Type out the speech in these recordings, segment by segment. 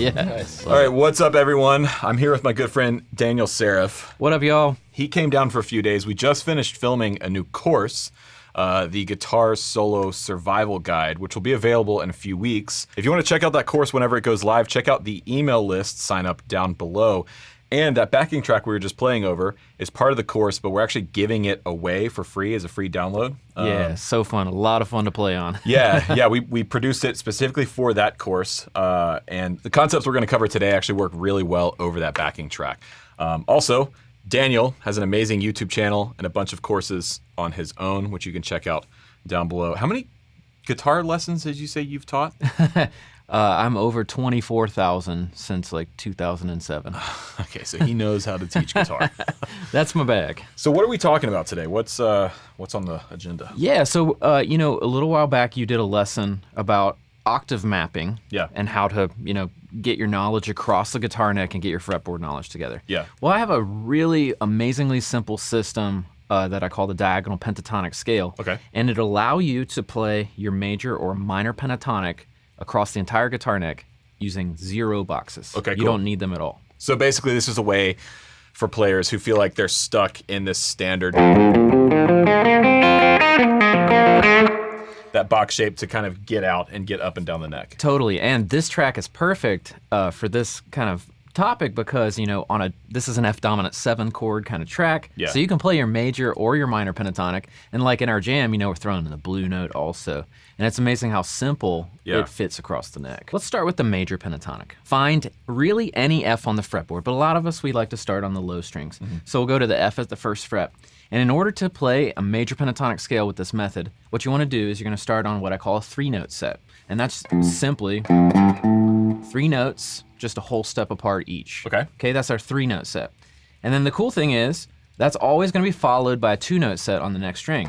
Yes. All right, what's up, everyone? I'm here with my good friend Daniel Seriff. What up, y'all? He came down for a few days. We just finished filming a new course, the Guitar Solo Survival Guide, which will be available in a few weeks. If you want to check out that course whenever it goes live, check out the email list sign up down below. And that backing track we were just playing over is part of the course, but we're actually giving it away for free as a free download. Yeah, so fun. A lot of fun to play on. Yeah, we produced it specifically for that course. And the concepts we're going to cover today actually work really well over that backing track. Also, Daniel has an amazing YouTube channel and a bunch of courses on his own, which you can check out down below. How many guitar lessons did you say you've taught? I'm over 24,000 since like 2007. Okay, so he knows how to teach guitar. That's my bag. So what are we talking about today? What's on the agenda? Yeah, so a little while back you did a lesson about octave mapping. Yeah. And how to, get your knowledge across the guitar neck and get your fretboard knowledge together. Yeah. Well, I have a really amazingly simple system that I call the diagonal pentatonic scale. Okay. And it'll allow you to play your major or minor pentatonic across the entire guitar neck using 0 boxes. Okay, You cool. don't need them at all. So basically this is a way for players who feel like they're stuck in this standard, that box shape, to kind of get out and get up and down the neck. Totally, and this track is perfect for this kind of topic because, this is an F dominant 7 chord kind of track. Yeah. So you can play your major or your minor pentatonic, and like in our jam, we're throwing in the blue note also. And it's amazing how simple it fits across the neck. Let's start with the major pentatonic. Find really any F on the fretboard, but a lot of us, we like to start on the low strings. So we'll go to the F at the first fret. And in order to play a major pentatonic scale with this method, what you want to do is you're going to start on what I call a 3-note set. And that's simply 3 notes, just a whole step apart each. Okay, that's our 3-note set. And then the cool thing is, that's always going to be followed by a 2-note set on the next string.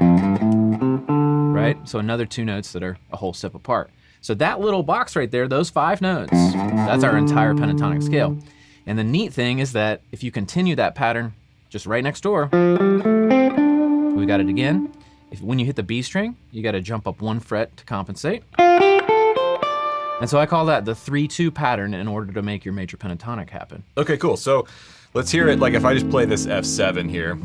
Right? So another 2 notes that are a whole step apart. So that little box right there, those 5 notes, that's our entire pentatonic scale. And the neat thing is that if you continue that pattern just right next door, we got it again. When you hit the B string, you got to jump up 1 fret to compensate. And so I call that the 3-2 pattern in order to make your major pentatonic happen. Okay, cool. So let's hear it. Like if I just play this F7 here,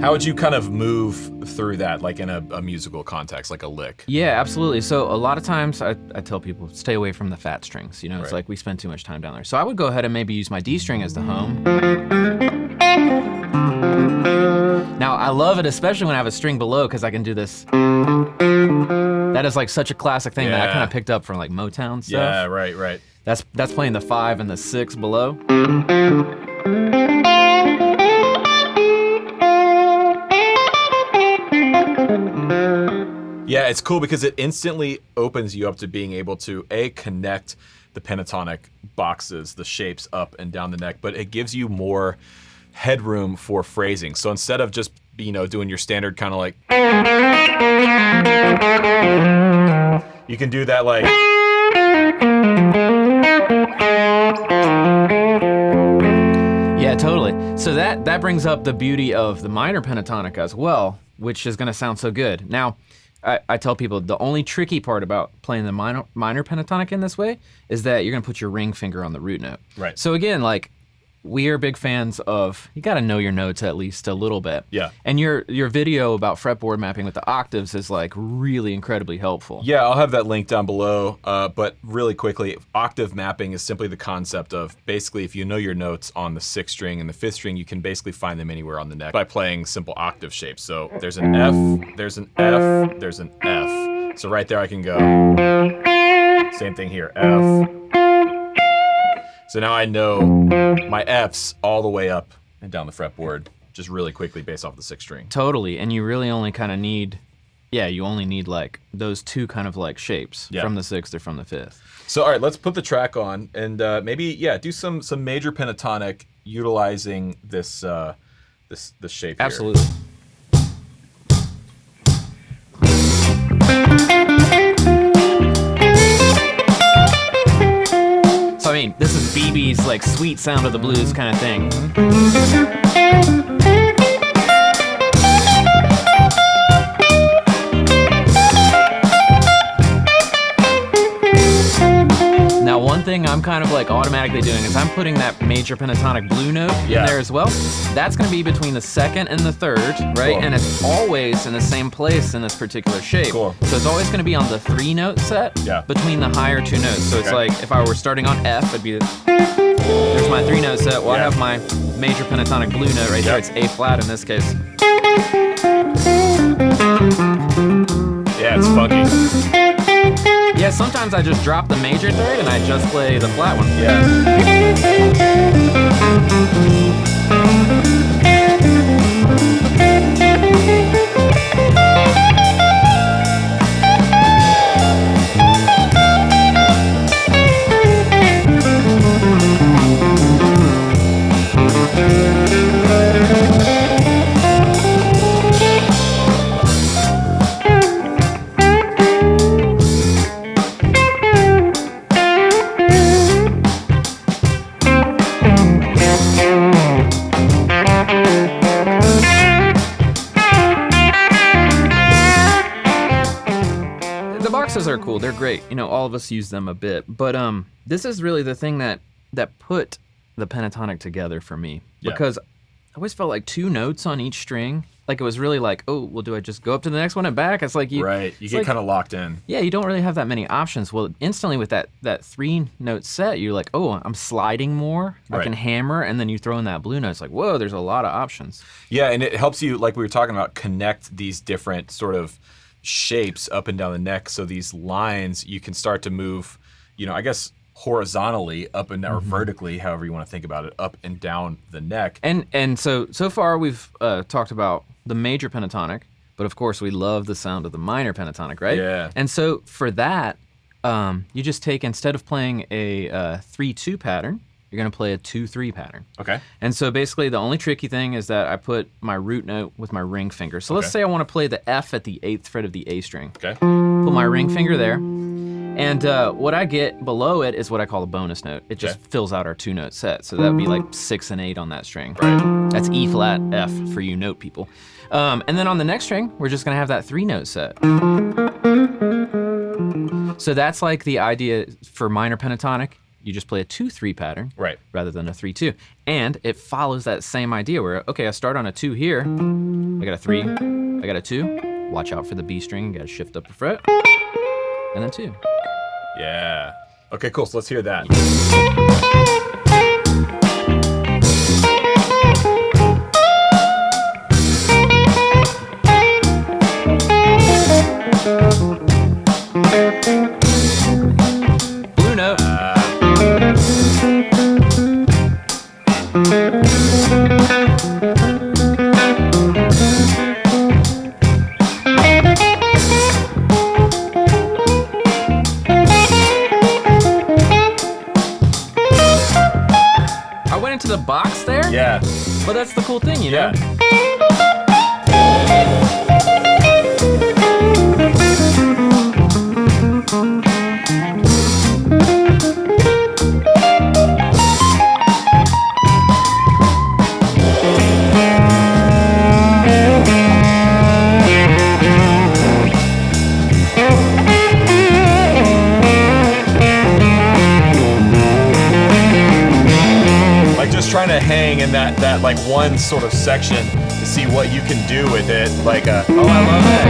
how would you kind of move through that, like in a musical context, like a lick? Yeah, absolutely. So a lot of times I tell people, stay away from the fat strings. It's Right. like we spend too much time down there. So I would go ahead and maybe use my D string as the home. Now I love it, especially when I have a string below, because I can do this. That is like such a classic thing that I kind of picked up from like Motown stuff. Yeah, right. That's playing the 5 and the 6 below. Yeah, it's cool because it instantly opens you up to being able to, connect the pentatonic boxes, the shapes up and down the neck, but it gives you more headroom for phrasing. So instead of just, doing your standard kind of like, you can do that like, Yeah, totally. So that brings up the beauty of the minor pentatonic as well, which is going to sound so good. Now, I tell people the only tricky part about playing the minor pentatonic in this way is that you're going to put your ring finger on the root note. Right. So again, like, we are big fans of, you got to know your notes at least a little bit. Yeah. And your video about fretboard mapping with the octaves is like really incredibly helpful. Yeah, I'll have that link down below, but really quickly, octave mapping is simply the concept of basically if you know your notes on the 6th string and the 5th string, you can basically find them anywhere on the neck by playing simple octave shapes. So there's an F, there's an F, there's an F. So right there I can go, same thing here, F. So now I know my Fs all the way up and down the fretboard just really quickly based off the 6th string. Totally, and you really only kind of need, you only need like those 2 kind of like shapes from the 6th or from the 5th. So all right, let's put the track on and maybe do some major pentatonic utilizing this this shape here. Absolutely. So I mean, this is BB's like sweet sound of the blues kind of thing. is I'm putting that major pentatonic blue note in there as well. That's going to be between the second and the third, right? Cool. And it's always in the same place in this particular shape. Cool. So it's always going to be on the 3-note set between the higher 2 notes. So it's like if I were starting on F, it'd be there's my 3-note set. Well, I have my major pentatonic blue note right there. It's A flat in this case. Yeah, it's funky. Yeah, sometimes I just drop the major third and I just play the flat one. Are cool. They're great. You know, all of us use them a bit. But this is really the thing that put the pentatonic together for me. Because I always felt like 2 notes on each string. Like it was really like, oh, well, do I just go up to the next one and back? It's like you get like, kind of locked in. Yeah, you don't really have that many options. Well, instantly with that 3-note set, you're like, oh, I'm sliding more. I can hammer, and then you throw in that blue note. It's like, whoa, there's a lot of options. Yeah, and it helps you, like we were talking about, connect these different sort of shapes up and down the neck, so these lines you can start to move, you know, I guess horizontally up and down, or vertically, however you want to think about it, up and down the neck. And so far we've talked about the major pentatonic, but of course we love the sound of the minor pentatonic, right? Yeah. And so for that, you just take, instead of playing a 3-2 pattern, you're gonna play a 2-3 pattern. Okay. And so basically the only tricky thing is that I put my root note with my ring finger. So let's say I wanna play the F at the 8th fret of the A string. Okay. Put my ring finger there. And what I get below it is what I call a bonus note. It just fills out our 2-note set. So that would be like 6 and 8 on that string. Right. That's E flat F for you note people. And then on the next string, we're just gonna have that 3-note set. So that's like the idea for minor pentatonic. You just play a 2-3 pattern rather than a 3-2. And it follows that same idea where, okay, I start on a 2 here, I got a 3, I got a 2, watch out for the B string, you gotta shift up a fret, and then 2. Yeah. Okay, cool, so let's hear that. Blue note. I went into the box there? Yeah. But that's the cool thing, you know? Trying to hang in that like one sort of section to see what you can do with it. Like oh, I love that.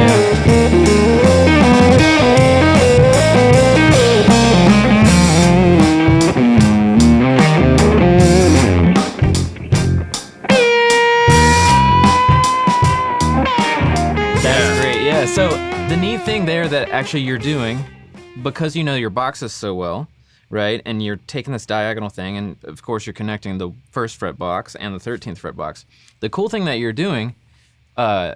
That's great. Yeah. So the neat thing there that actually you're doing, because you know your boxes so well, right? And you're taking this diagonal thing, and of course you're connecting the 1st fret box and the 13th fret box. The cool thing that you're doing, kind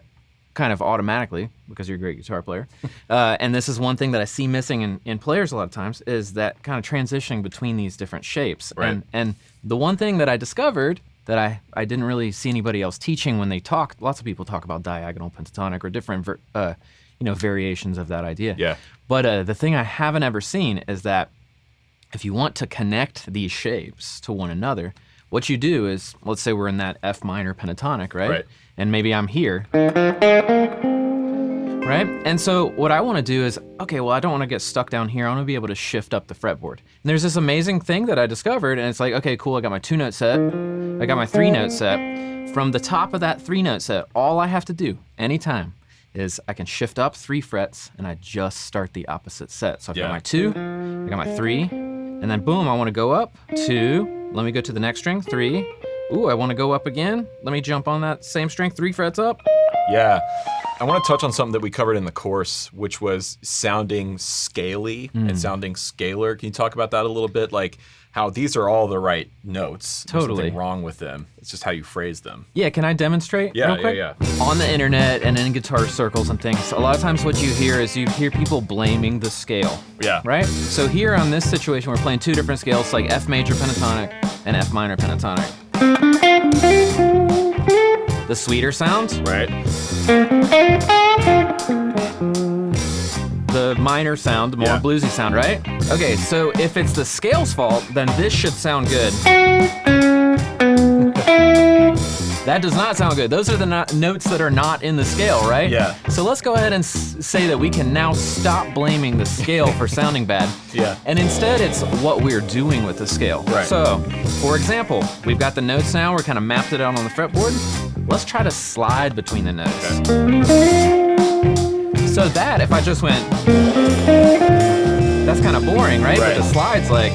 of automatically, because you're a great guitar player, and this is one thing that I see missing in players a lot of times, is that kind of transitioning between these different shapes. Right. And the one thing that I discovered that I didn't really see anybody else teaching when they talk, lots of people talk about diagonal pentatonic or different variations of that idea. Yeah. But the thing I haven't ever seen is that if you want to connect these shapes to one another, what you do is, let's say we're in that F minor pentatonic, right? Right. And maybe I'm here. right? And so what I want to do is, okay, well, I don't want to get stuck down here. I want to be able to shift up the fretboard. And there's this amazing thing that I discovered, and it's like, okay, cool, I got my 2-note set, I got my 3-note set. From the top of that 3-note set, all I have to do anytime is I can shift up 3 frets and I just start the opposite set. So I've got my 2, I got my 3, and then boom, I want to go up 2, let me go to the next string, 3. Ooh, I want to go up again. Let me jump on that same string, 3 frets up. Yeah. I want to touch on something that we covered in the course, which was sounding Scaley and sounding scalar. Can you talk about that a little bit? Like how these are all the right notes. Totally. There's nothing wrong with them. It's just how you phrase them. Yeah, can I demonstrate real quick? Yeah. On the internet and in guitar circles and things, a lot of times what you hear is you hear people blaming the scale. Yeah. Right? So here on this situation, we're playing 2 different scales, like F major pentatonic and F minor pentatonic. The sweeter sound, Right. the minor sound, the more bluesy sound, right? Okay, so if it's the scale's fault, then this should sound good. That does not sound good. Those are the notes that are not in the scale, right? Yeah. So let's go ahead and say that we can now stop blaming the scale for sounding bad. Yeah. And instead, it's what we're doing with the scale. Right. So, for example, we've got the notes now. We're kind of mapped it out on the fretboard. Let's try to slide between the notes. Okay. So that, if I just went, that's kind of boring, right? But the slide's like,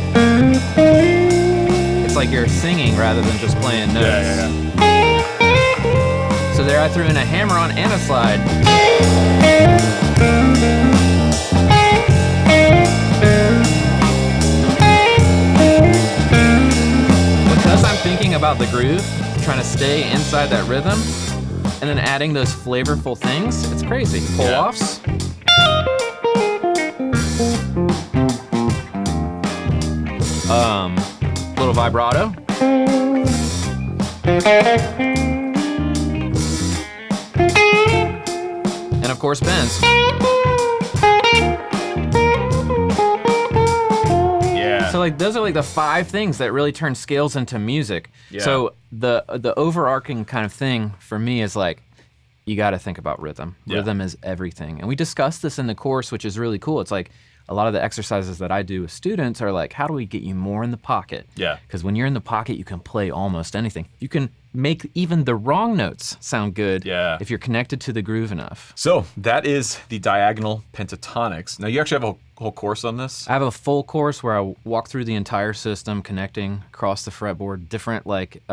it's like you're singing rather than just playing notes. Yeah. So there I threw in a hammer-on and a slide. Because I'm thinking about the groove, trying to stay inside that rhythm, and then adding those flavorful things, it's crazy. Pull-offs. Little vibrato. And of course, bends. Yeah. So like those are like the 5 things that really turn scales into music. Yeah. So the overarching kind of thing for me is like, you got to think about rhythm. Yeah. Rhythm is everything. And we discussed this in the course, which is really cool. It's like a lot of the exercises that I do with students are like, how do we get you more in the pocket? Yeah. Because when you're in the pocket, you can play almost anything. You can make even the wrong notes sound good if you're connected to the groove enough. So that is the diagonal pentatonics. Now you actually have a whole course on this? I have a full course where I walk through the entire system, connecting across the fretboard, different like,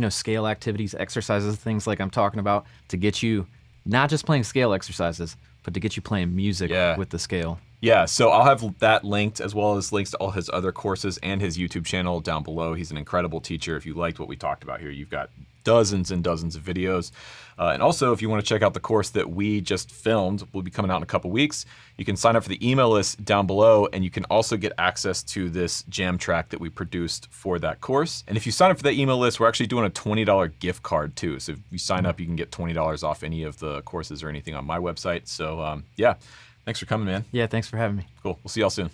scale activities, exercises, things like I'm talking about to get you not just playing scale exercises, but to get you playing music with the scale. Yeah, so I'll have that linked as well as links to all his other courses and his YouTube channel down below. He's an incredible teacher. If you liked what we talked about here, you've got dozens and dozens of videos. And also, if you want to check out the course that we just filmed, will be coming out in a couple weeks, you can sign up for the email list down below, and you can also get access to this jam track that we produced for that course. And if you sign up for that email list, we're actually doing a $20 gift card too. So if you sign up, you can get $20 off any of the courses or anything on my website. So yeah, thanks for coming, man. Yeah, thanks for having me. Cool. We'll see y'all soon.